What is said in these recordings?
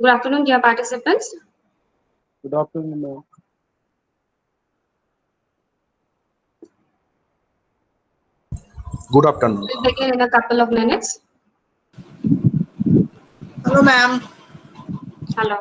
Good afternoon, dear participants. Good afternoon, ma'am. Good afternoon. We'll begin in a couple of minutes. Hello, ma'am. Hello.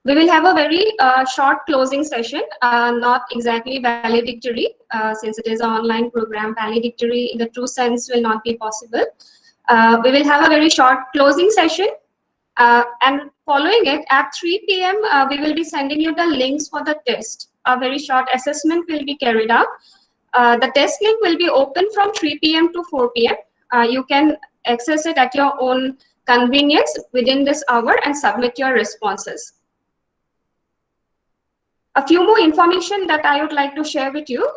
We will have a very short closing session, not exactly valedictory, since it is an online program. Valedictory in the true sense will not be possible. We will have a very short closing session, and following it at 3 p.m. We will be sending you the links for the test. A very short assessment will be carried out. The test link will be open from 3 p.m. to 4 p.m. You can access it at your own convenience within this hour and submit your responses. A few more information that I would like to share with you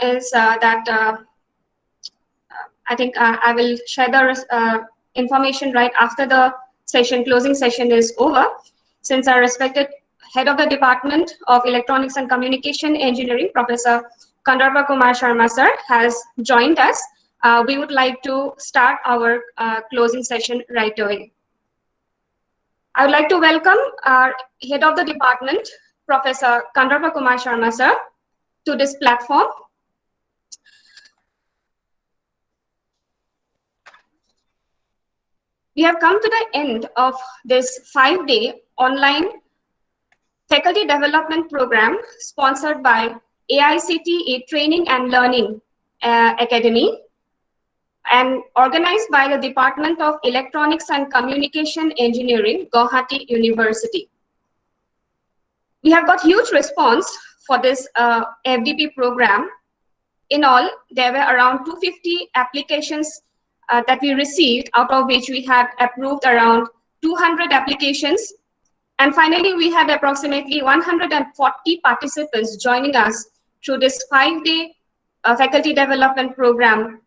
is that I think I will share the information right after the closing session is over. Since our respected head of the Department of Electronics and Communication Engineering, Professor Kandarpa Kumar Sharma sir, has joined us, we would like to start our closing session right away. I would like to welcome our head of the department, Professor Kandarpa Kumar Sharma sir, to this platform. We have come to the end of this 5-day online faculty development program sponsored by AICTE Training and Learning Academy and organized by the Department of Electronics and Communication Engineering, Guwahati University. We have got huge response for this FDP program. In all, there were around 250 applications that we received, out of which we had approved around 200 applications. And finally, we had approximately 140 participants joining us through this 5-day faculty development program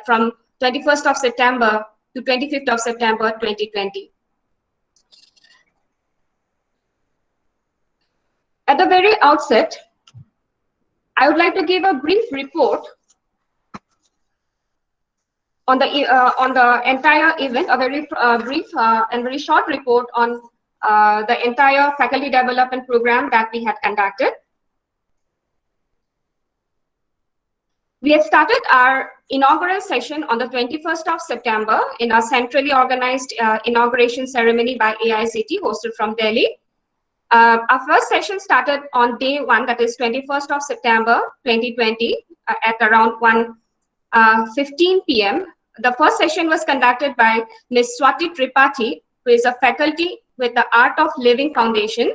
from 21st of September to 25th of September 2020. At the very outset, I would like to give a brief report on the entire event, a very brief and very short report on the entire faculty development program that we had conducted. We had started our inaugural session on the 21st of September in a centrally organized inauguration ceremony by AICTE hosted from Delhi. Our first session started on day 1, that is 21st of September 2020 at around 1:15 p.m. The first session was conducted by Ms. Swati Tripathi, who is a faculty with the Art of Living Foundation,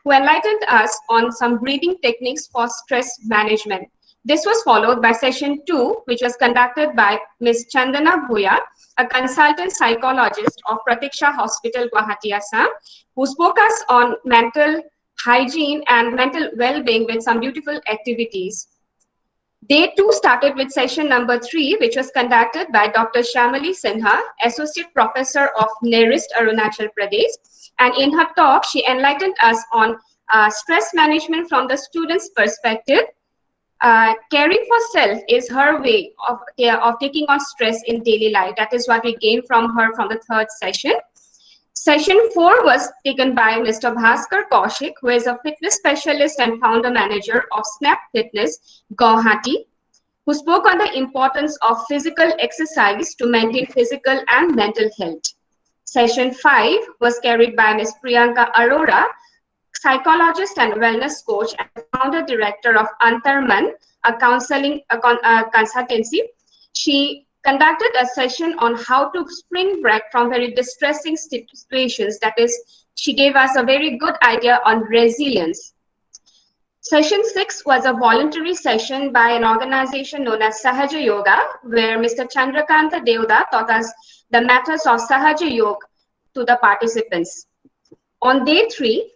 who enlightened us on some breathing techniques for stress management. This was followed by session 2, which was conducted by Ms. Chandana Bhuya, a consultant psychologist of Pratiksha Hospital, Guwahati, Assam, who spoke us on mental hygiene and mental well-being with some beautiful activities. Day 2 started with session number 3, which was conducted by Dr. Shamali Sinha, Associate Professor of NERIST, Arunachal Pradesh. And in her talk, she enlightened us on stress management from the student's perspective. Caring for self is her way of taking on stress in daily life. That is what we gained from her from the third session. Session 4 was taken by Mr. Bhaskar Kaushik, who is a fitness specialist and founder manager of Snap Fitness, Guwahati, who spoke on the importance of physical exercise to maintain physical and mental health. Session 5 was carried by Ms. Priyanka Arora, psychologist and wellness coach and founder director of Antarman, a counseling consultancy. She conducted a session on how to spring back from very distressing situations. That is, she gave us a very good idea on resilience. Session 6 was a voluntary session by an organization known as Sahaja Yoga, where Mr. Chandrakanta Devda taught us the methods of Sahaja Yoga to the participants. On day 3,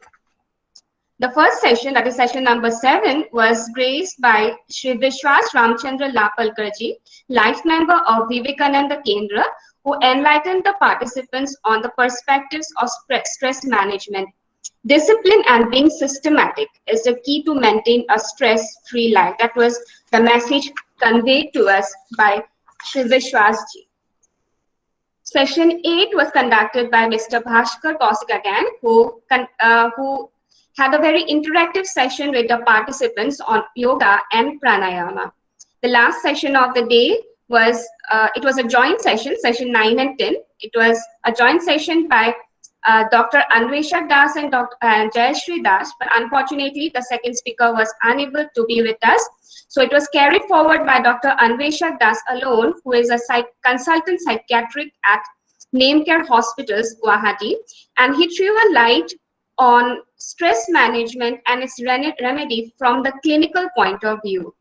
the first session, that is session number 7, was graced by Shri Vishwas Ramchandra Lapalkarji, life member of Vivekananda Kendra, who enlightened the participants on the perspectives of stress management. Discipline and being systematic is the key to maintain a stress-free life. That was the message conveyed to us by Shri Vishwasji. Session 8 was conducted by Mr. Bhaskar Kaushik again, who had a very interactive session with the participants on yoga and pranayama. The last session of the day was, it was a joint session, session 9 and 10. It was a joint session by Dr. Anveshak Das and Dr. Jayashree Das, but unfortunately the second speaker was unable to be with us. So it was carried forward by Dr. Anveshak Das alone, who is a consultant psychiatric at Namecare Hospitals, Guwahati, and he threw a light on stress management and its remedy from the clinical point of view.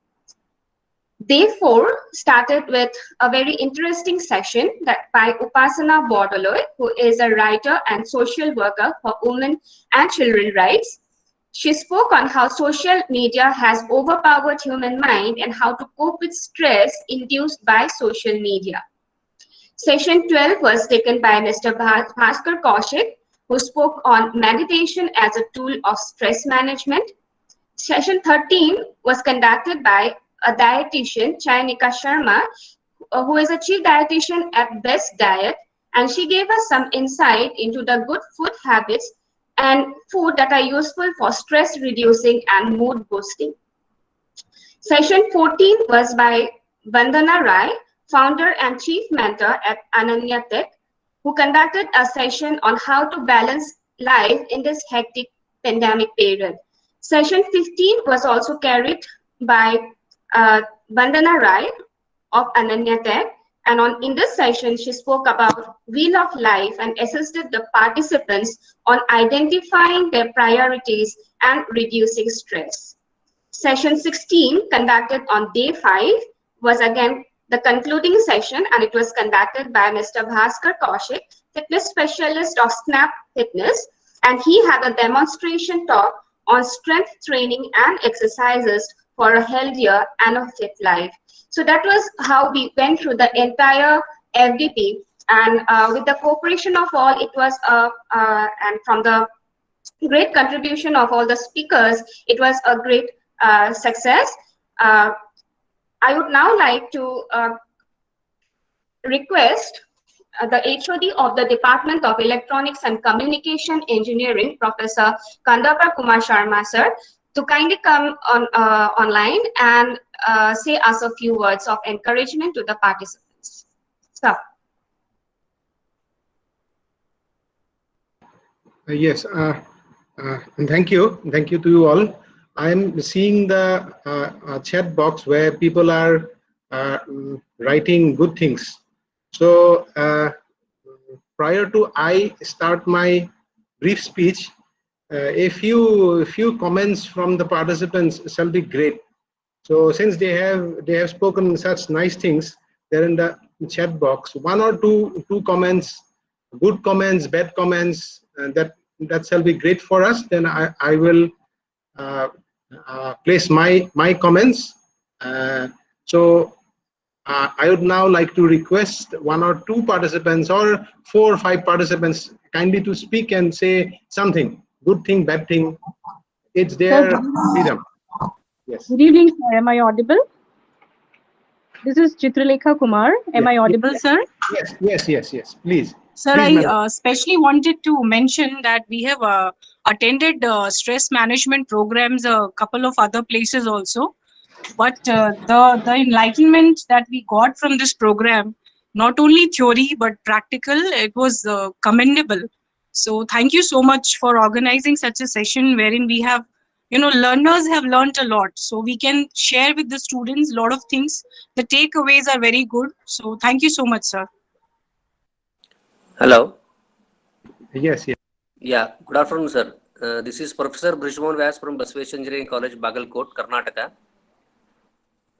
Day 4 started with a very interesting session that by Upasana Bordoloi, who is a writer and social worker for women and children rights. She spoke on how social media has overpowered human mind and how to cope with stress induced by social media. Session 12 was taken by Mr. Bhaskar Kaushik, who spoke on meditation as a tool of stress management. Session 13 was conducted by a dietitian, Chaynika Sharma, who is a chief dietitian at Best Diet, and she gave us some insight into the good food habits and food that are useful for stress reducing and mood boosting. Session 14 was by Vandana Rai, founder and chief mentor at Ananya Tech, who conducted a session on how to balance life in this hectic pandemic period. Session 15 was also carried by Vandana Rai of Ananya Tech, and in this session, she spoke about Wheel of Life and assisted the participants on identifying their priorities and reducing stress. Session 16, conducted on day 5, was again the concluding session, and it was conducted by Mr. Bhaskar Kaushik, fitness specialist of Snap Fitness, and he had a demonstration talk on strength training and exercises for a healthier and a fit life. So that was how we went through the entire FDP, and with the cooperation of all, it was and from the great contribution of all the speakers, it was a great success. I would now like to request the HOD of the Department of Electronics and Communication Engineering, Professor Kandapar Kumar Sharma, sir, to kindly come on online and say us a few words of encouragement to the participants. Sir. Yes, thank you. Thank you to you all. I'm seeing the chat box where people are writing good things. So prior to I start my brief speech, a few comments from the participants shall be great. So since they have spoken such nice things, they're in the chat box. One or two comments, good comments, bad comments, that shall be great for us. Then I will place my comments. So I would now like to request one or two participants or 4 or 5 participants kindly to speak and say something, good thing, bad thing. It's their freedom. Yes. Good evening, sir. Am I audible? This is Chitralekha Kumar. Am I audible, sir? Yes. Please. Sir, please, I especially wanted to mention that we have attended stress management programs a couple of other places also. But the enlightenment that we got from this program, not only theory but practical, it was commendable. So thank you so much for organizing such a session wherein we have, learners have learned a lot. So we can share with the students a lot of things. The takeaways are very good. So thank you so much, sir. Hello. Yes. Yeah, good afternoon, sir. This is Professor Brijmohan Vyas from Basaveshwar Engineering College, Bagalkot, Karnataka.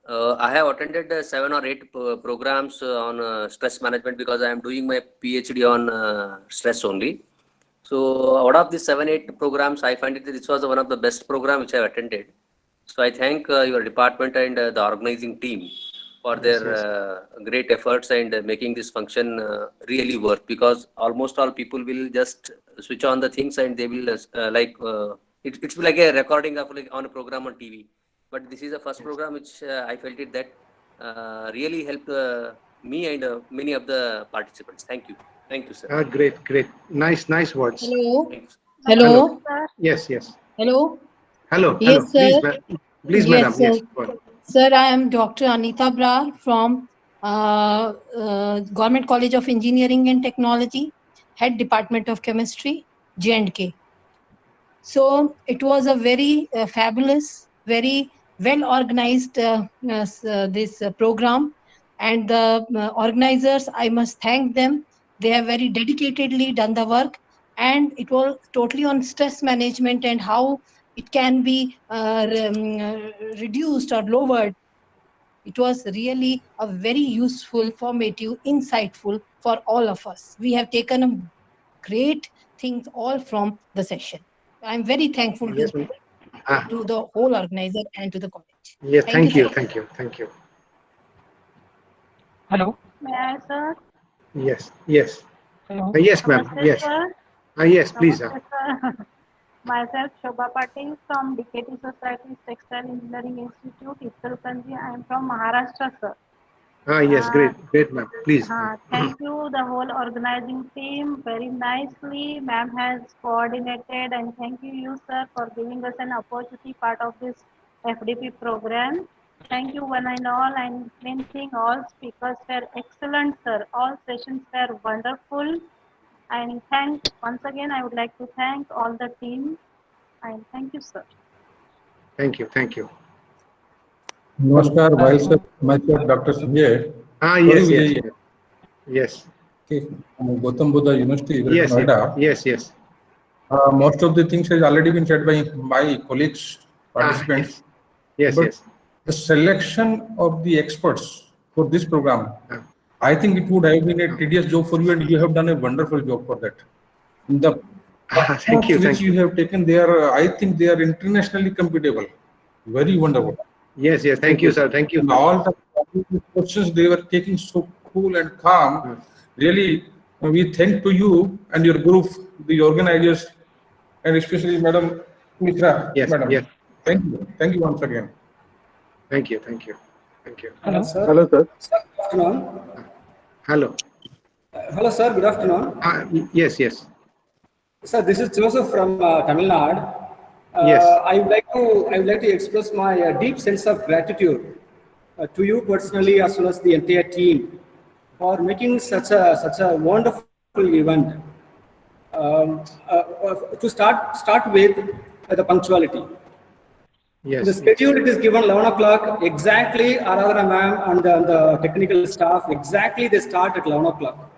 I have attended 7 or 8 programs on stress management because I am doing my PhD on stress only. So out of the 7-8 programs, I find it that this was one of the best programs which I have attended. So I thank your department and the organizing team for their great efforts and making this function really work, because almost all people will just switch on the things and they will it's like a recording of on a program on TV. But this is the first program which I felt it that really helped me and many of the participants. Thank you. Thank you, sir. Great, great. Nice words. Hello. Thank you, sir. Hello. Yes. Hello. Hello. Yes, sir. Please, Yes, madam. sir. Yes. Go on. Sir, I am Dr. Anita Brar from Government College of Engineering and Technology, Head Department of Chemistry, J&K. So it was a very fabulous, very well organized this program, and the organizers, I must thank them. They have very dedicatedly done the work, and it was totally on stress management and how it can be reduced or lowered. It was really a very useful, formative, insightful for all of us. We have taken a great things all from the session. I'm very thankful Yes, to ma'am. the whole organizer and to the college. Yes. Thank you. sir. Thank you. Hello. May I, sir? Yes. Hello. Yes, ma'am. Namaste, Yes. sir. Yes, please. Namaste, sir. Myself, Shobha Patil from DKT Society's Textile Engineering Institute, Ittalkanji. I am from Maharashtra, sir. Yes, great, ma'am. Please. Thank you, the whole organizing team. Very nicely, ma'am has coordinated, and thank you, sir, for giving us an opportunity part of this FDP program. Thank you, one and all. And main thing, all speakers were excellent, sir. All sessions were wonderful. And once again, I would like to thank all the team. And thank you, sir. Thank you. Namaskar, myself Dr. Sanjay. Yes. Okay. Gautam Buddha University, Yes. Noida. Yes. Most of the things has already been said by my colleagues, participants. Yes. But the selection of the experts for this program, I think it would have been a tedious job for you, and you have done a wonderful job for that. The Thank you. which you have taken, I think they are internationally compatible. Very wonderful. Yes. Thank you, sir. Thank you. And all the questions they were taking so cool and calm. Really, we thank to you and your group, the organizers, and especially Madam Mitra. Yes. Madam. Yes. Thank you once again. Thank you. Hello. Sir. Hello, sir. Sir, good afternoon. Hello. Hello, sir. Good afternoon. Yes. Sir, this is Joseph from Tamil Nadu. Yes. I would like to express my deep sense of gratitude to you personally, as well as the entire team, for making such a wonderful event. To start with the punctuality. Yes. The schedule, it is given 11 o'clock exactly. Aradhana ma'am and the technical staff, exactly they start at 11 o'clock.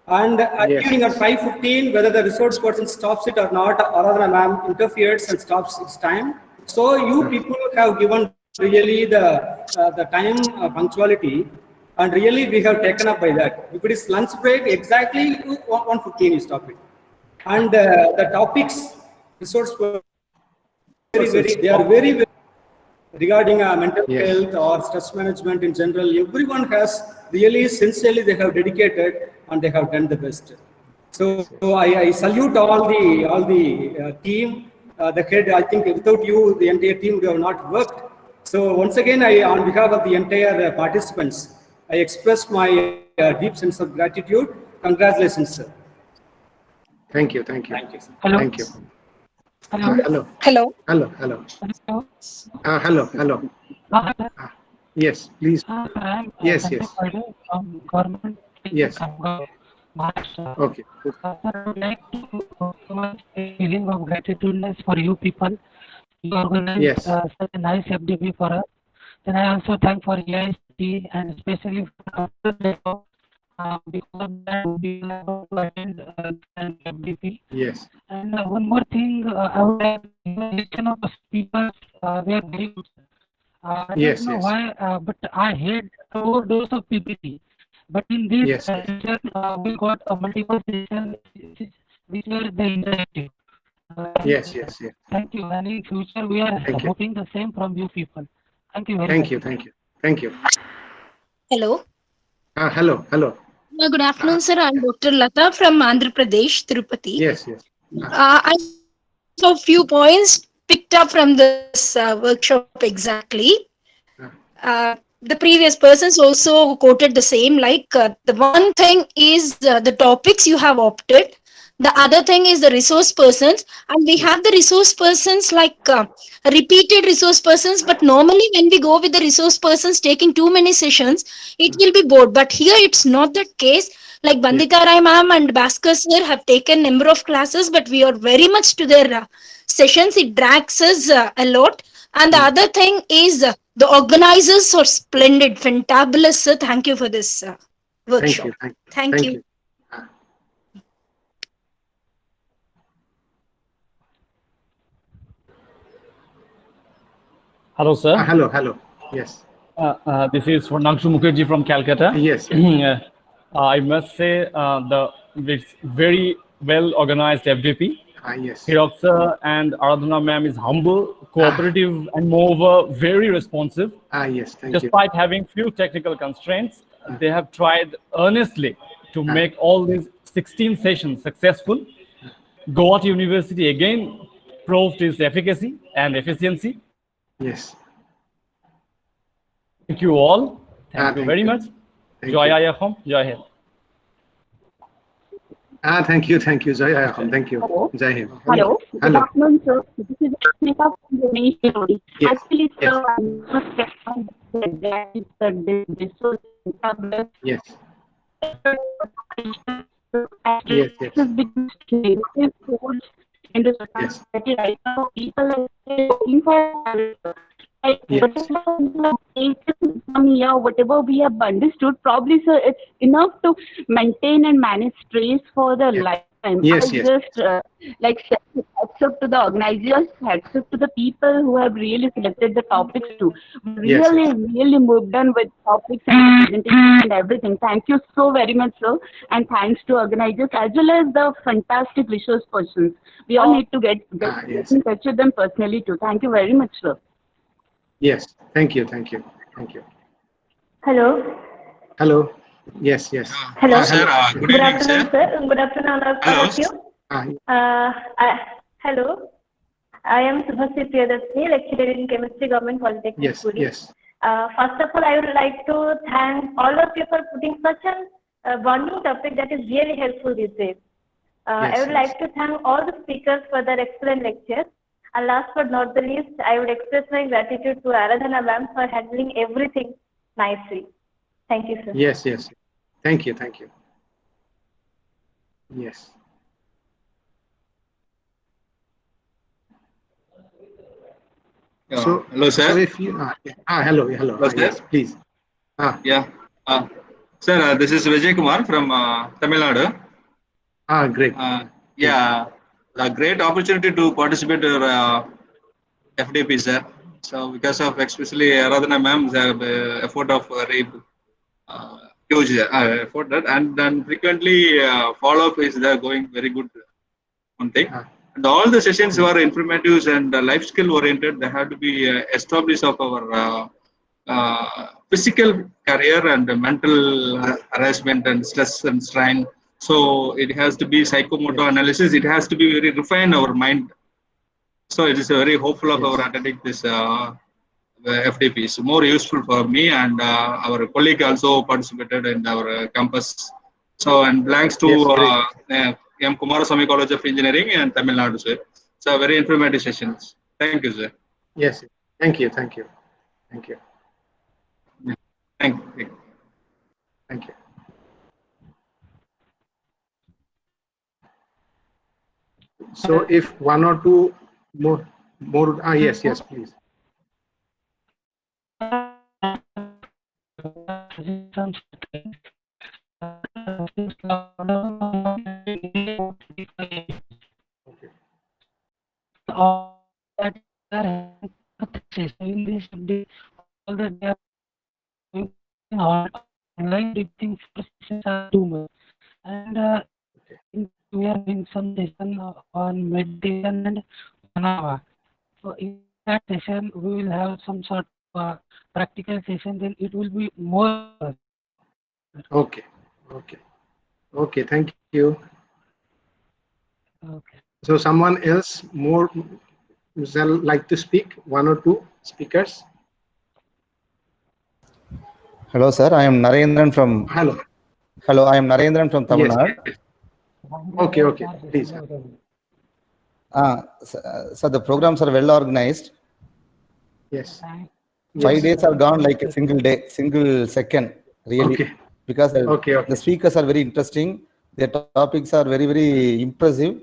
And evening at 5:15, whether the resource person stops it or not, Aradhana ma'am interferes and stops its time. So you people have given really the time punctuality, and really we have taken up by that. If it is lunch break, exactly 1:15 you stop it. And the topics, resource they are very regarding mental health or stress management in general. Everyone has really sincerely, they have dedicated and they have done the best. So I salute all the team, the head. I think without you, the entire team would have not worked. So once again, on behalf of the entire participants, I express my deep sense of gratitude. Congratulations, sir. Thank you. Thank you, sir. Hello. Thank you. Hello. Hello. Hello. Hello. Yes, please. I'm Yes. from government. Yes. Maharashtra. Okay. I would like to express a feeling of gratitude for you people. You organized such a nice FDP for us. Then I also thank for AICT and especially for because of that we are able to attend an FDP. Yes. And one more thing, I would like to mention of the speakers were very good. I don't know why, but I had overdose of PPT. But in this session, we got a multiple sessions which were the interactive. Yes. Thank you. And in future, we are hoping the same from you people. Thank you very much. Thank you. Hello. Hello. Good afternoon, sir. I'm Dr. Lata from Andhra Pradesh, Tirupati. Yes. I saw a few points picked up from this workshop exactly. the previous persons also quoted the same, like the one thing is the topics you have opted, the other thing is the resource persons, and we have the resource persons like repeated resource persons, but normally when we go with the resource persons taking too many sessions, it will be bored. But here it's not that case. Like Bandita Rai ma'am and Bhaskar sir have taken number of classes, but we are very much to their sessions. It drags us a lot. And the other thing is the organizers are splendid, fantabulous, sir. Thank you for this workshop. Thank you. Hello, sir. Hello. Yes. This is Nangshu Mukherjee from Calcutta. Yes. I must say it's very well organized FDP. Yes. Hirok sir and Aradhana ma'am is humble, cooperative, and moreover very responsive. Yes. Thank you. Despite having few technical constraints, they have tried earnestly to make all these 16 sessions successful. Gauhati University again proved its efficacy and efficiency. Yes. Thank you all. Thank you very much. Joy Ayahom. Joy Hind. Thank you. Joy Ayahom. Thank you. Jai Hind. Hello. Good afternoon, sir. This is Ashmita from Ganesh Lodi. Actually, sir, I must that is the resource. Yes. Yes. In the society right now, people are looking for whatever we have understood, probably, sir, it's enough to maintain and manage stress for the lifetime. Yes. Just like hats up to the organizers, hats up to the people who have really selected the topics too. Really moved on with topics and presentation and everything. Thank you so very much, sir, and thanks to organizers as well as the fantastic resource persons. We all need to get in touch with them personally too. Thank you very much, sir. Yes. Thank you. Hello. Yes. Hello. Sir. Good evening, sir. Good afternoon, all of you. Hello. I am Subhasri Priyadarsini, lecturer in chemistry, Government Polytechnic. Yes. First of all, I would like to thank all of you for putting such a bonding topic that is really helpful these days. I would like to thank all the speakers for their excellent lectures. And last but not the least, I would express my gratitude to Aradhana ma'am for handling everything nicely. Thank you, sir. Yes. Thank you. Yes. So, hello, sir. So if you, hello. Yes, please. Sir, this is Vijay Kumar from Tamil Nadu. Great. A great opportunity to participate in FDP, sir. So because of especially Aradhana ma'am's effort of huge effort that, and then frequently follow-up is going very good one thing. And all the sessions were informative and life skill oriented. They have to be established of our physical career and mental harassment and stress and strain. So it has to be psychomotor analysis. It has to be very refine our mind. So it is very hopeful of our attending this FDP. It's more useful for me, and our colleague also participated in our campus. So, and thanks to M. Kumaraswamy College of Engineering and Tamil Nadu, sir. So very informative sessions. Thank you, sir. Yes. Thank you. Thank you. So if one or two more, yes, please. Online reading sessions are too much, and we are doing some session on meditation and Manava. So in that session, we will have some sort of practical session. Then it will be more. Okay. Thank you. Okay. So someone else more like to speak? One or two speakers? Hello, sir. I am Narendran from. Hello. Hello, I am Narendran from Tamil Yes. Nadu. Okay, okay. Please. So the programs are well organized. Yes. 5 days are gone like a single day, single second, really. Okay. Because the speakers are very interesting. Their topics are very, very impressive.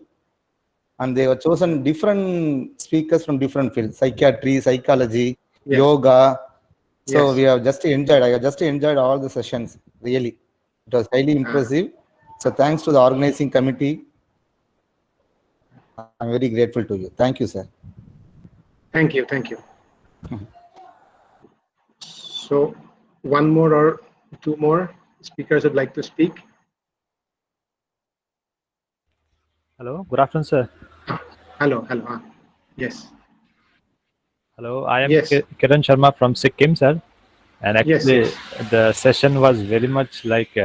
And they were chosen different speakers from different fields, psychiatry, psychology, yoga. So we have just enjoyed. I have just enjoyed all the sessions, really. It was highly impressive. So thanks to the organizing committee. I'm very grateful to you. Thank you, sir. Thank you. Thank you. So one more or two more speakers would like to speak. Hello, good afternoon, sir. Hello, hello. Yes. Hello, I am Kiran Sharma from Sikkim, sir. And actually, the session was very much like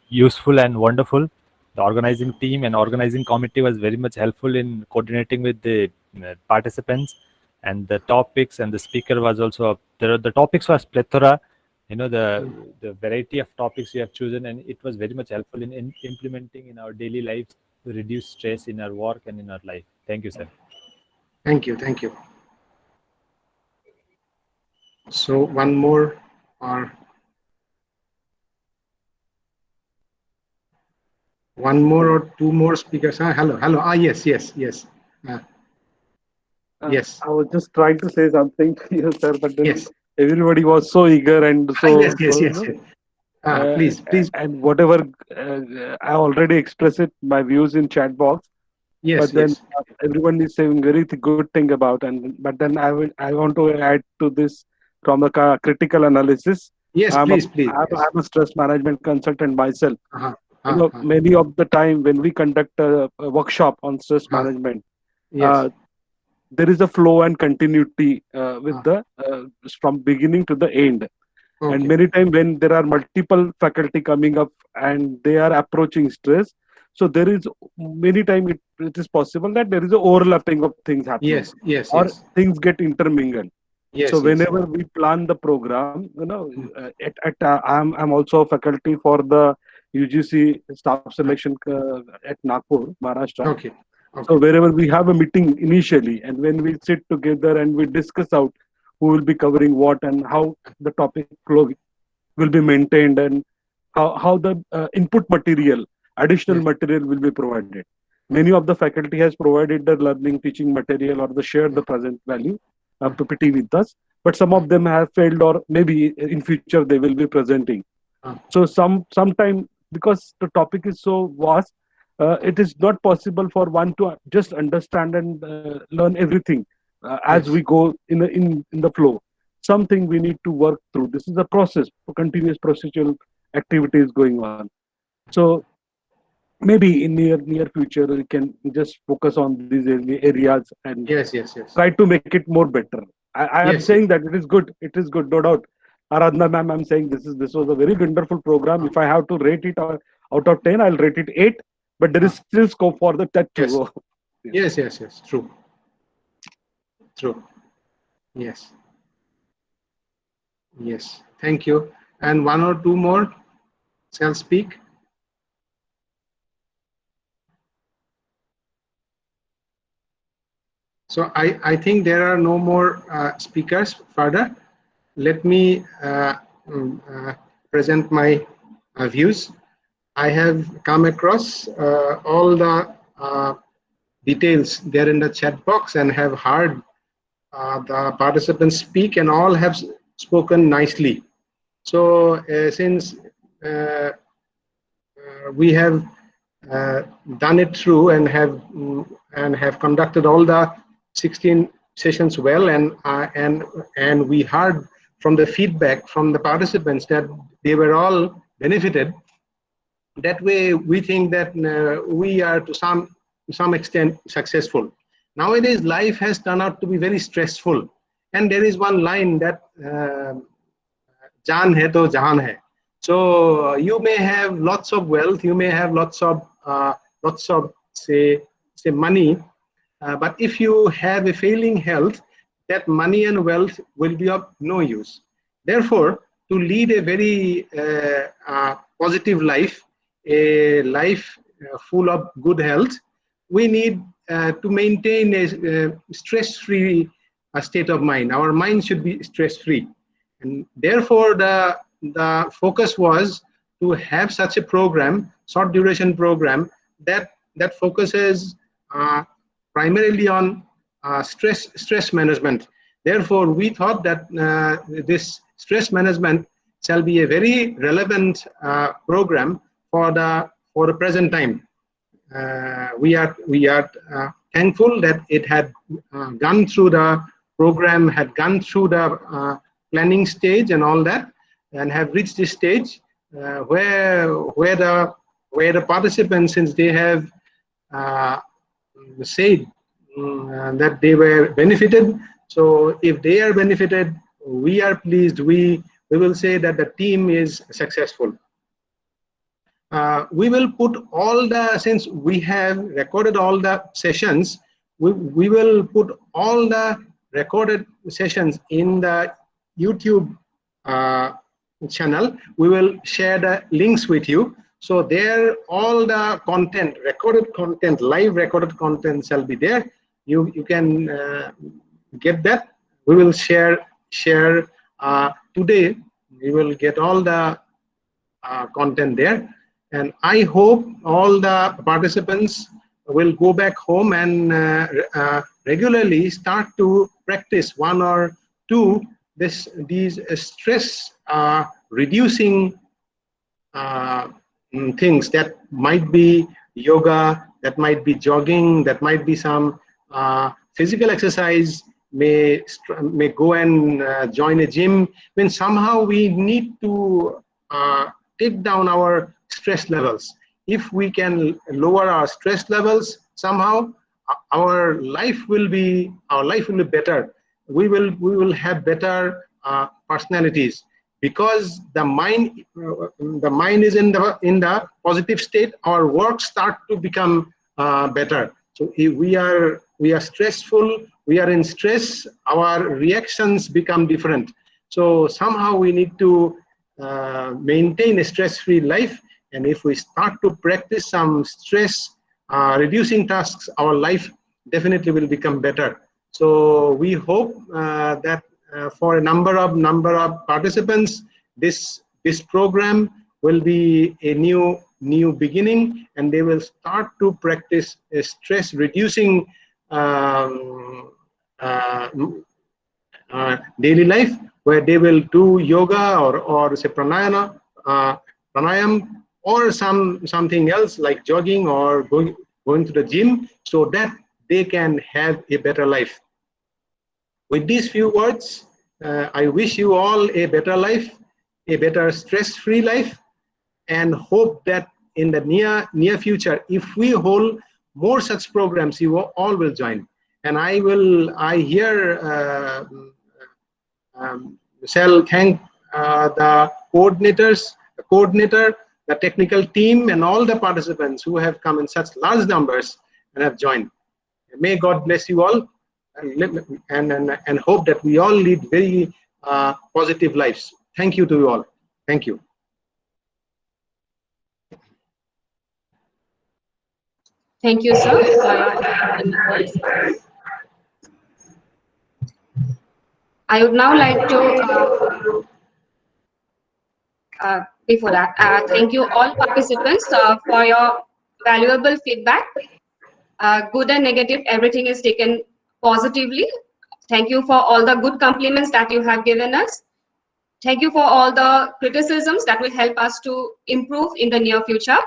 useful and wonderful. The organizing team and organizing committee was very much helpful in coordinating with the participants, and the topics and the speaker was also the topics was plethora. You know, the variety of topics we have chosen, and it was very much helpful in implementing in our daily lives to reduce stress in our work and in our life. Thank you, sir. Thank you. Thank you. So one more or one more or two more speakers. Hello, hello. Yes. Yes. I was just trying to say something to you, sir, but then everybody was so eager and so. Yes. Please. And whatever I already expressed my views in chat box. Yes. But then everyone is saying very good thing about, but then I want to add to this from a critical analysis. Yes, please. I'm a stress management consultant myself. You know, many of the time when we conduct a workshop on stress management, there is a flow and continuity with the from beginning to the end. Okay. And many times when there are multiple faculty coming up and they are approaching stress, so there is many times it is possible that there is a overlapping of things happening. Yes. Or things get intermingled. Yes. So whenever we plan the program, you know, I'm also a faculty for the UGC staff selection at Nagpur, Maharashtra. Okay. So wherever we have a meeting initially, and when we sit together and we discuss out who will be covering what and how the topic flow will be maintained, and how the input material, additional material will be provided. Many of the faculty has provided the learning teaching material or the shared the present value PPT with us, but some of them have failed, or maybe in future they will be presenting. So sometime because the topic is so vast, it is not possible for one to just understand and learn everything as we go in the flow. Something we need to work through. This is a process, continuous procedural activities going on. So maybe in near future we can just focus on these areas and try to make it more better. I am saying that it is good, no doubt. Aradhana ma'am, I'm saying this was a very wonderful program. If I have to rate it out of 10, I'll rate it 8, but there is still scope for the touch to go. Yes. True. Yes. Thank you. And one or two more shall speak. So I think there are no more speakers further. Let me present my views. I have come across all the details there in the chat box and have heard the participants speak, and all have spoken nicely. So since we have done it through and have conducted all the 16 sessions well, and we heard from the feedback from the participants that they were all benefited. That way, we think that we are to some extent successful. Nowadays, life has turned out to be very stressful, and there is one line that "Jaan hai to jahan hai." So you may have lots of wealth, you may have lots of say money, but if you have a failing health, that money and wealth will be of no use. Therefore, to lead a very positive life, a life full of good health, we need to maintain a stress-free state of mind. Our mind should be stress-free, and therefore the focus was to have such a program, short duration program, that focuses primarily on stress management. Therefore, we thought that this stress management shall be a very relevant program for the present time. We are thankful that it had gone through the program, had gone through the planning stage and all that, and have reached this stage where the participants, since they have said that they were benefited. So if they are benefited, we are pleased. We will say that the team is successful. We will put all the, since we have recorded all the sessions, we will put all the recorded sessions in the YouTube channel. We will share the links with you. So there, all the content, recorded content, live recorded content shall be there. You can get that. We will share today. We will get all the content there. And I hope all the participants will go back home and regularly start to practice one or two these stress reducing things. That might be yoga, that might be jogging, that might be some physical exercise, may go and join a gym. When somehow we need to take down our stress levels. If we can lower our stress levels, somehow our life will be better. We will have better personalities, because the mind is in the positive state. Our work start to become better. So if we are stressful, we are in stress, our reactions become different. So somehow we need to maintain a stress-free life. And if we start to practice some stress reducing tasks, our life definitely will become better. So we hope that for a number of participants, this program will be a new beginning, and they will start to practice a stress reducing daily life, where they will do yoga or say pranayam, or something else like jogging or going to the gym, so that they can have a better life. With these few words, I wish you all a better life, a better stress-free life, and hope that in the near future, if we hold more such programs, you all will join. And I shall thank the coordinator, the technical team, and all the participants who have come in such large numbers and have joined. May God bless you all, and hope that we all lead very positive lives. Thank you to you all. Thank you. Thank you, sir, for your words. I would now like to, before that, thank you all participants for your valuable feedback. Good and negative, everything is taken positively. Thank you for all the good compliments that you have given us. Thank you for all the criticisms that will help us to improve in the near future.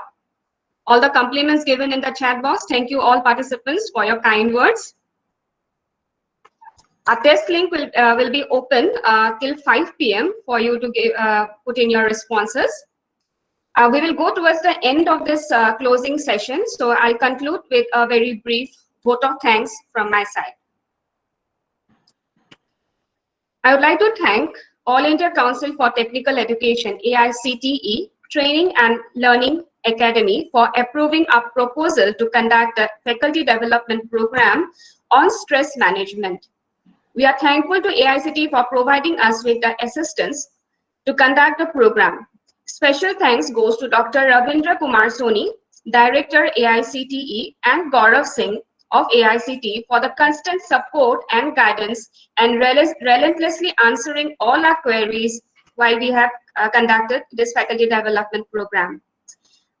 All the compliments given in the chat box. Thank you all participants for your kind words. Our test link will be open till 5 p.m. for you to put in your responses. We will go towards the end of this closing session, so I'll conclude with a very brief vote of thanks from my side. I would like to thank All India Council for Technical Education, AICTE, Training and Learning Academy for approving our proposal to conduct a faculty development program on stress management. We are thankful to AICTE for providing us with the assistance to conduct the program. Special thanks goes to Dr. Ravindra Kumar Soni, Director AICTE, and Gaurav Singh of AICTE for the constant support and guidance and relentlessly answering all our queries while we have conducted this faculty development program.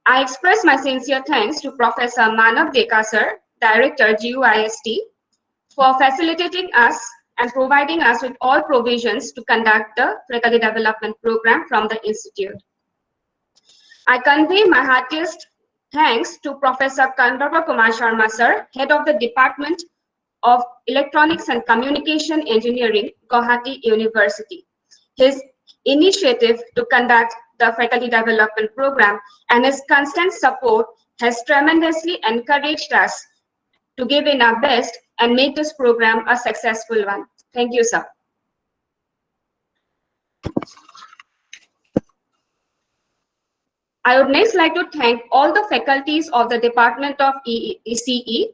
I express my sincere thanks to Professor Manav Deka sir, Director GUIST, for facilitating us and providing us with all provisions to conduct the faculty development program from the institute. I convey my heartiest thanks to Professor Kandava Kumar Sharma sir, Head of the Department of Electronics and Communication Engineering, Guwahati University. His initiative to conduct the faculty development program and his constant support has tremendously encouraged us to give in our best and make this program a successful one. Thank you, sir. I would next like to thank all the faculties of the Department of ECE,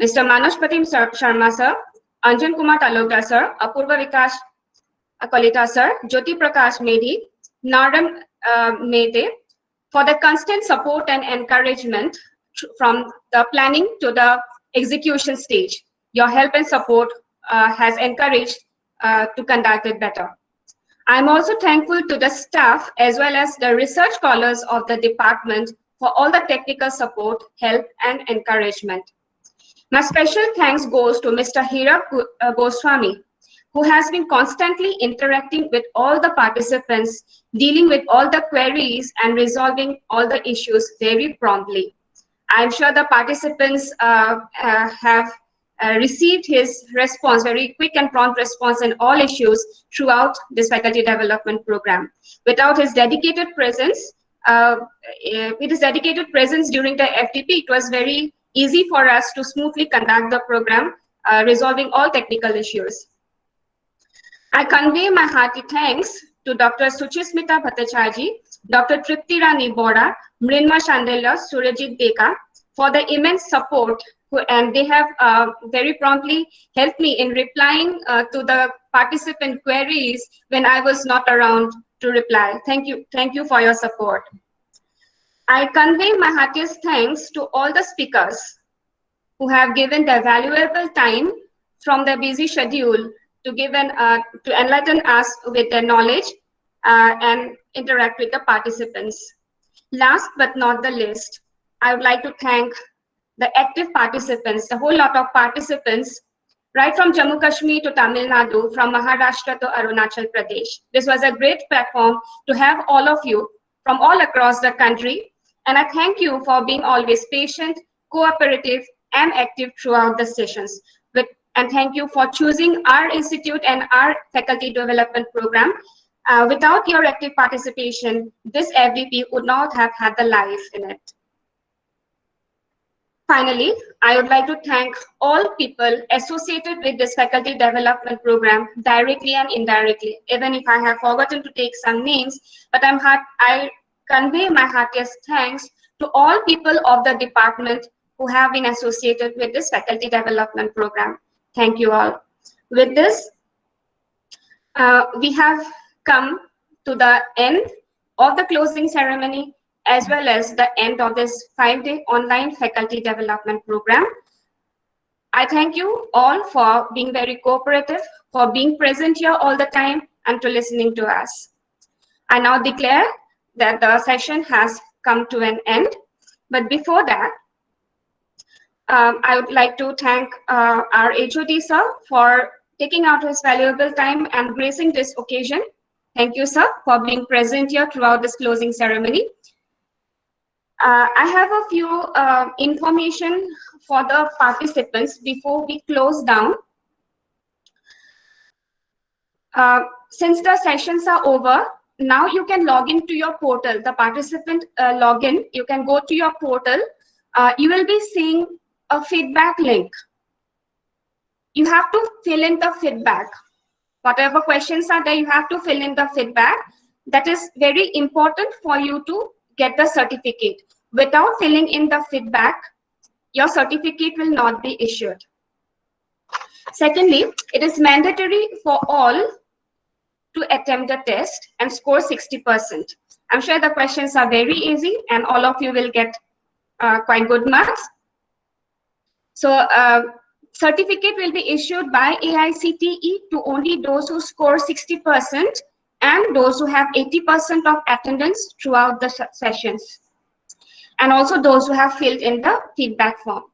Mr. Manoj Pratim Sharma sir, Anjan Kumar Talokdar sir, Apurva Vikas Akalita sir, Jyoti Prakash Medhi, Naram Mehte, for the constant support and encouragement from the planning to the execution stage. Your help and support has encouraged to conduct it better. I'm also thankful to the staff as well as the research scholars of the department for all the technical support, help, and encouragement. My special thanks goes to Mr. Hira Goswami, who has been constantly interacting with all the participants, dealing with all the queries and resolving all the issues very promptly. I'm sure the participants have received his response, very quick and prompt response in all issues throughout this faculty development program. Without his dedicated presence, during the FDP, it was very easy for us to smoothly conduct the program, resolving all technical issues. I convey my hearty thanks to Dr. Suchismita Bhattacharjee, Dr. Tripti Rani Bora, Mrinma Chandela, Surajit Deka for the immense support, and they have very promptly helped me in replying to the participant queries when I was not around to reply. Thank you for your support. I convey my heartiest thanks to all the speakers who have given their valuable time from their busy schedule to enlighten us with their knowledge and interact with the participants. Last but not the least, I would like to thank the active participants, the whole lot of participants, right from Jammu Kashmir to Tamil Nadu, from Maharashtra to Arunachal Pradesh. This was a great platform to have all of you from all across the country. And I thank you for being always patient, cooperative, and active throughout the sessions. And thank you for choosing our institute and our faculty development program. Without your active participation, this FDP would not have had the life in it. Finally, I would like to thank all people associated with this faculty development program, directly and indirectly, even if I have forgotten to take some names, but I convey my heartiest thanks to all people of the department who have been associated with this faculty development program. Thank you all. With this, we have come to the end of the closing ceremony, as well as the end of this 5-day online faculty development program. I thank you all for being very cooperative, for being present here all the time, and to listening to us. I now declare that the session has come to an end. But before that, I would like to thank our HOD sir for taking out his valuable time and gracing this occasion. Thank you, sir, for being present here throughout this closing ceremony. I have a few information for the participants before we close down. Since the sessions are over, now you can log into your portal, the participant login. You can go to your portal. You will be seeing a feedback link. You have to fill in the feedback. Whatever questions are there, you have to fill in the feedback. That is very important for you to get the certificate. Without filling in the feedback, your certificate will not be issued. Secondly, it is mandatory for all to attempt the test and score 60%. I'm sure the questions are very easy and all of you will get quite good marks. So certificate will be issued by AICTE to only those who score 60% and those who have 80% of attendance throughout the sessions, and also those who have filled in the feedback form.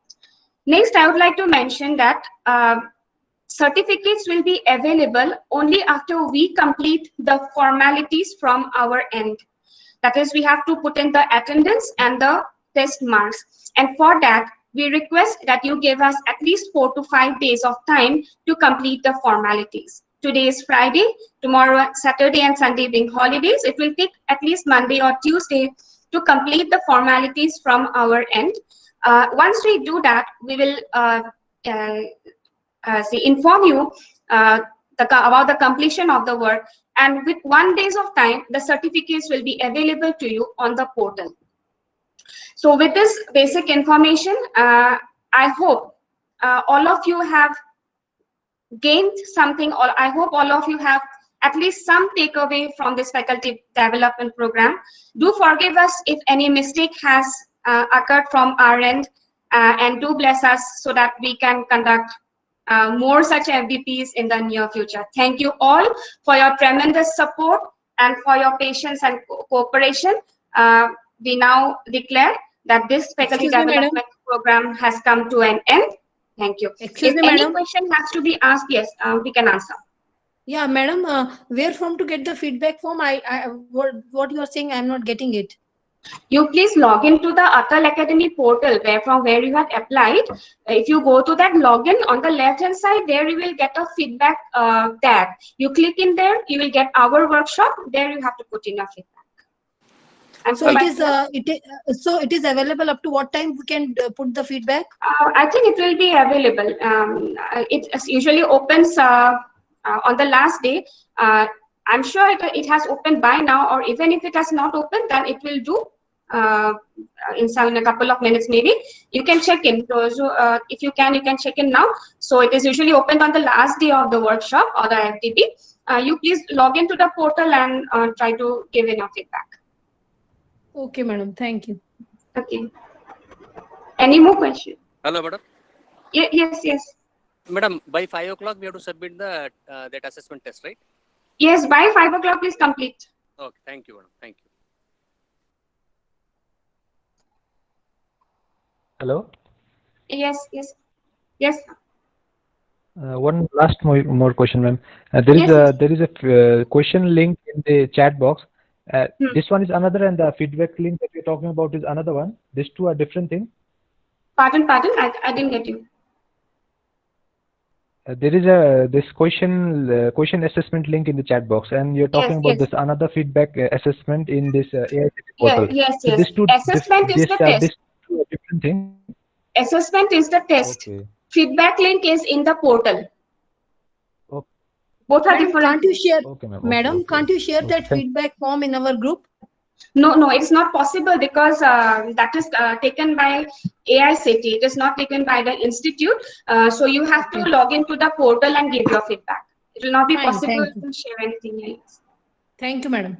Next, I would like to mention that certificates will be available only after we complete the formalities from our end. That is, we have to put in the attendance and the test marks. And for that, we request that you give us at least 4 to 5 days of time to complete the formalities. Today is Friday, tomorrow Saturday and Sunday being holidays. It will take at least Monday or Tuesday to complete the formalities from our end. Once we do that, we will inform you about the completion of the work, and with 1 day of time, the certificates will be available to you on the portal. So with this basic information, I hope all of you have gained something, or I hope all of you have at least some takeaway from this faculty development program. Do forgive us if any mistake has occurred from our end, and do bless us so that we can conduct more such FDPs in the near future. Thank you all for your tremendous support and for your patience and cooperation. We now declare that this faculty development program has come to an end. Thank you. If any question has to be asked, yes, we can answer. Yeah, madam, where from to get the feedback form? What you are saying, I'm not getting it. You please log into the Atal Academy portal from where you had applied. If you go to that login on the left hand side, there you will get a feedback tab. You click in there, you will get our workshop. There you have to put in your feedback. And so it is available up to what time we can put the feedback? I think it will be available. It usually opens on the last day. I'm sure it has opened by now, or even if it has not opened, then it will do in a couple of minutes maybe. You can check in. So if you can check in now. So it is usually opened on the last day of the workshop or the FDP. You please log into the portal and try to give in your feedback. Okay, madam. Thank you. Okay. Any more questions? Hello, madam. Yes. Madam, by 5 o'clock we have to submit the that assessment test, right? Yes, by 5 o'clock please complete. Okay, thank you, madam. Thank you. Hello. Yes. One last more question, ma'am. There is a question link in the chat box. This one is another, and the feedback link that we're talking about is another one. These two are different things. Pardon. I didn't get you. There is this question assessment link in the chat box, and you're talking about this another feedback assessment in this AICTE portal. Yes. So these two, Assessment is the test. These two are different things. Assessment is the test. Okay. Feedback link is in the portal. Okay. Both are different. Can't you share, okay, madam? Can't you share that feedback form in our group? No, it's not possible because that is taken by AICTE. It is not taken by the institute. So you have to log into the portal and give your feedback. It will not be possible to share anything else. Thank you, madam.